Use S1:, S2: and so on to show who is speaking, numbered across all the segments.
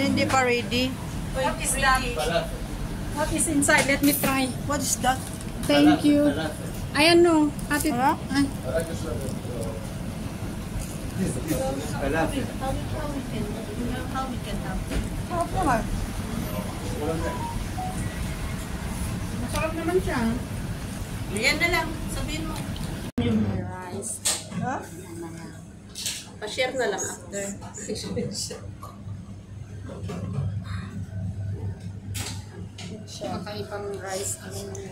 S1: hindi pa ready.
S2: What is that? What is inside? Let me try.
S1: What is that?
S2: Thank you. Ayan no. Ate.
S1: Ano?
S2: Ay.
S3: How we can help?
S1: Sarap naman.
S2: Masarap naman siya.
S3: Yan na lang. Sabihin mo.
S2: Yung rice.
S1: Ha?
S3: Pa-share na lang after.
S2: Kakaibang rice.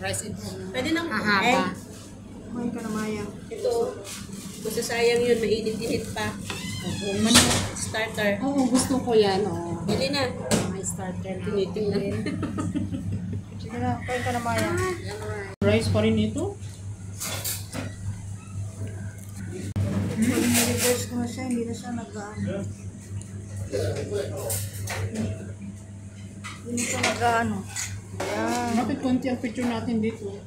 S2: Rice ito.
S3: Pwede nang
S2: Mahaba.
S1: Kumain ka na, Maya.
S3: Ito. Masasayang yun. Mainit-init pa. Starter.
S2: Oo, gusto ko yan. Oh.
S3: Pwede na.
S2: May starter.
S3: Tinitingnan.
S1: Sige na, kain ka na, Maya.
S2: Rice pa rin ito?
S1: Nag-reverse ko na siya, hindi na siya nag-ano. Hindi na siya nag-ano. Ayan.
S2: Bakit konti ang picture natin dito?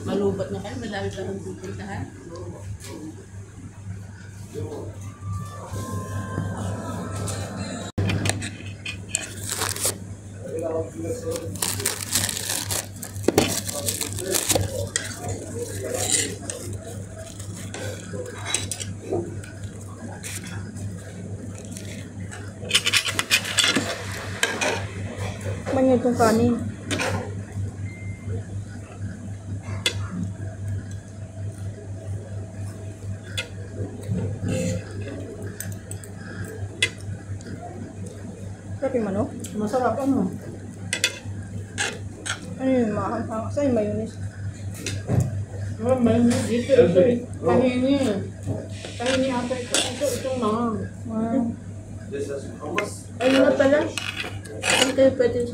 S3: Malubat na kayo. Madami pa nang pupuntahan.
S1: Manyan itong kanin. Sarap yung manok.
S2: Masarap ano?
S1: Ano yung mahang-hang? Saan yung mayonnaise?
S2: Mayroon dito. Ito. Tahini. Tahini ata ito. Itong mahang.
S1: Wow.
S3: Ano na pala? Saan kayo pwede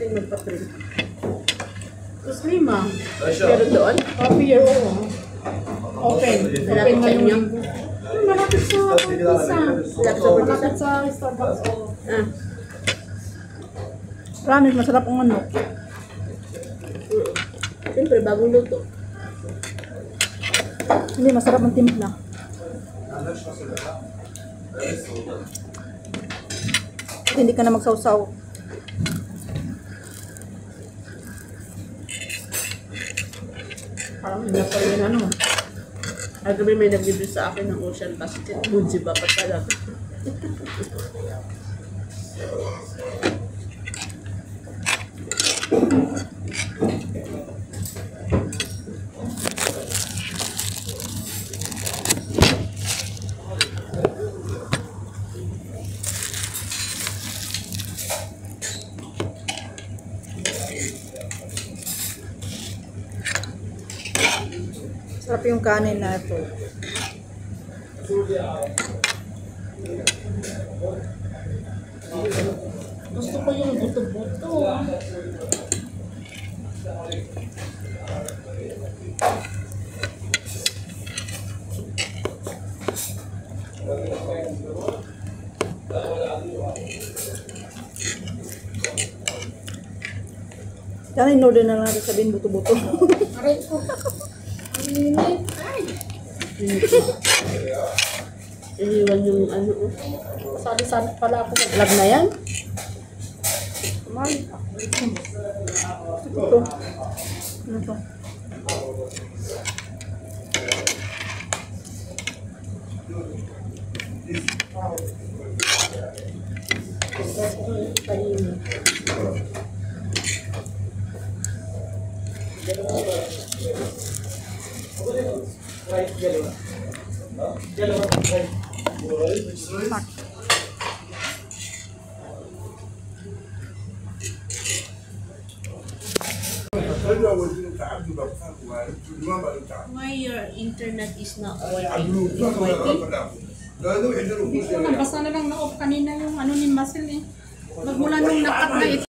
S3: magpa-print?
S2: Tapos lima.
S3: Pero doon?
S2: Copier oo. Open.
S3: Malapit sa inyo?
S2: Malapit sa pizza. Malapit sa Starbucks.
S3: Ah.
S1: Promise, masarap ang manok.
S3: Siyempre, bagong luto.
S1: Hindi, masarap ang timpla. At hindi ka na magsawsaw.
S3: Parang ina pa yun ano. Agabi may nag-review sa akin ng Ocean Pacific. Muji ba pa talaga?
S1: Sarap yung kanin na ito.
S2: Gusto ko yung buto-buto.
S1: Sana in-order na lang natin sabihin buto-buto.
S2: Aray ko. Ang init. Ay.
S3: Iniwan yung ano.
S2: Sali-sali pala ako. Vlog na yan?
S1: Mahal. Ito. Ano to?
S2: Tahini.
S3: Why your internet is not working?
S2: Hindi ko na, basta na lang na-off kanina yung ano ni Muscle eh. Magmula nung nakat na ito.